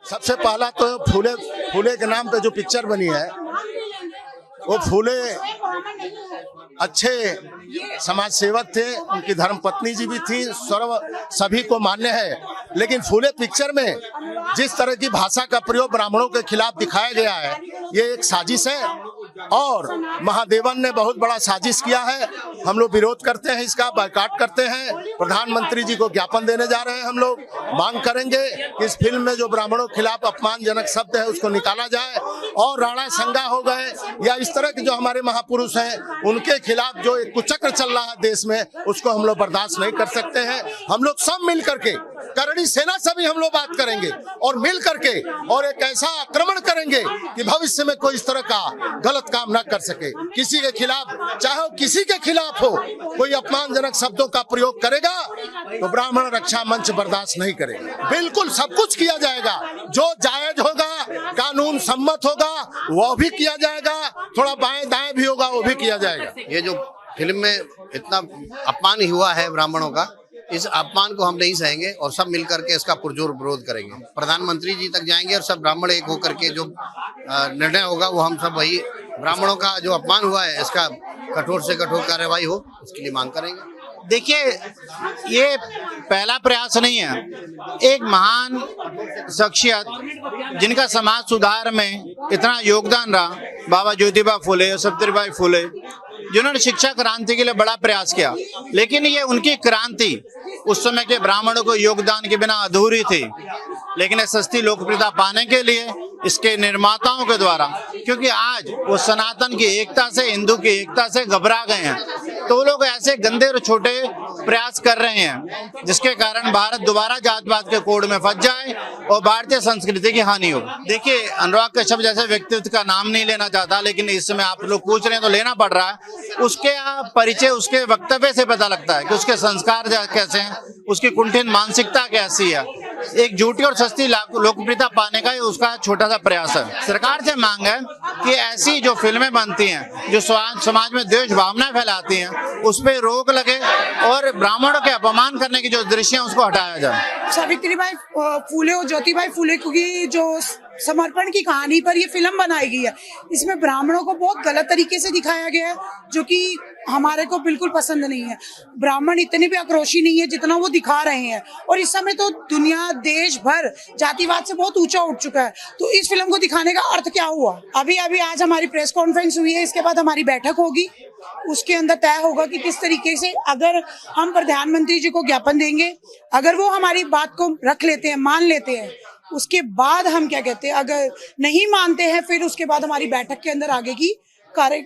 सबसे पहला तो फूले फूले के नाम पे जो पिक्चर बनी है, वो फूले अच्छे समाज सेवक थे, उनकी धर्मपत्नी जी भी थी, सर्व सभी को मान्य है। लेकिन फूले पिक्चर में जिस तरह की भाषा का प्रयोग ब्राह्मणों के खिलाफ दिखाया गया है, ये एक साजिश है और महादेवन ने बहुत बड़ा साजिश किया है। हम लोग विरोध करते हैं, इसका बायकॉट करते हैं। प्रधानमंत्री जी को ज्ञापन देने जा रहे हैं। हम लोग मांग करेंगे कि इस फिल्म में जो ब्राह्मणों के खिलाफ अपमानजनक शब्द है उसको निकाला जाए और राणा संगा हो गए या इस तरह के जो हमारे महापुरुष हैं उनके खिलाफ जो एक कुचक्र चल रहा है देश में, उसको हम लोग बर्दाश्त नहीं कर सकते हैं। हम लोग सब मिल करके, करणी सेना से भी हम लोग बात करेंगे और मिल करके और एक ऐसा आक्रमण करेंगे कि भविष्य में कोई इस तरह का गलत काम ना कर सके। किसी के खिलाफ, चाहे वो किसी के खिलाफ हो, कोई अपमानजनक शब्दों का प्रयोग करेगा तो ब्राह्मण रक्षा मंच बर्दाश्त नहीं करेगा। बिल्कुल सब कुछ किया जाएगा, जो जायज होगा, कानून सम्मत होगा वो भी किया जाएगा, थोड़ा बाएं दाएं भी होगा वो भी किया जाएगा। ये जो फिल्म में इतना अपमान हुआ है ब्राह्मणों का, इस अपमान को हम नहीं सहेंगे और सब मिलकर के इसका पुरजोर विरोध करेंगे। प्रधानमंत्री जी तक जाएंगे और सब ब्राह्मण एक होकर के जो निर्णय होगा वो हम सब वही, ब्राह्मणों का जो अपमान हुआ है इसका कठोर से कठोर कार्रवाई हो, इसके लिए मांग करेंगे। देखिए, ये पहला प्रयास नहीं है। एक महान शख्सियत जिनका समाज सुधार में इतना योगदान रहा, बाबा ज्योतिबा फुले, सावित्रीबाई फुले, जिन्होंने शिक्षा क्रांति के लिए बड़ा प्रयास किया, लेकिन ये उनकी क्रांति उस समय के ब्राह्मणों को योगदान के बिना अधूरी थी। लेकिन सस्ती लोकप्रियता पाने के लिए इसके निर्माताओं के द्वारा, क्योंकि आज वो सनातन की एकता से, हिंदू की एकता से घबरा गए हैं, तो वो लोग ऐसे गंदे और छोटे प्रयास कर रहे हैं जिसके कारण भारत दोबारा जातपात के कोड में फंस जाए और भारतीय संस्कृति की हानि हो। देखिए, अनुराग कश्यप जैसे व्यक्तित्व का नाम नहीं लेना चाहता, लेकिन इस समय आप लोग पूछ रहे हैं तो लेना पड़ रहा है। उसके परिचय, उसके वक्तव्य से पता लगता है कि उसके संस्कार कैसे हैं, उसकी कुंठिन मानसिकता कैसी है। एक झूठी और सस्ती लोकप्रियता पाने का उसका छोटा सा प्रयास है। सरकार से मांग है कि ऐसी जो फिल्में बनती हैं जो समाज में द्वेष भावना फैलाती हैं, उस पर रोक लगे और ब्राह्मणों के अपमान करने की जो दृश्य हैं उसको हटाया जाए। सावित्रीबाई फुले और ज्योतिबाई फुले की जो समर्पण की कहानी पर ये फिल्म बनाई गई है, इसमें ब्राह्मणों को बहुत गलत तरीके से दिखाया गया है, जो कि हमारे को बिल्कुल पसंद नहीं है। ब्राह्मण इतने भी आक्रोशी नहीं है जितना वो दिखा रहे हैं, और इस समय तो दुनिया, देश भर जातिवाद से बहुत ऊंचा उठ चुका है। तो इस फिल्म को दिखाने का अर्थ क्या हुआ? अभी आज हमारी प्रेस कॉन्फ्रेंस हुई है, इसके बाद हमारी बैठक होगी, उसके अंदर तय होगा कि किस तरीके से, अगर हम प्रधानमंत्री जी को ज्ञापन देंगे, अगर वो हमारी बात को रख लेते हैं, मान लेते हैं, उसके बाद हम क्या कहते हैं, अगर नहीं मानते हैं फिर उसके बाद हमारी बैठक के अंदर आगे की कार्य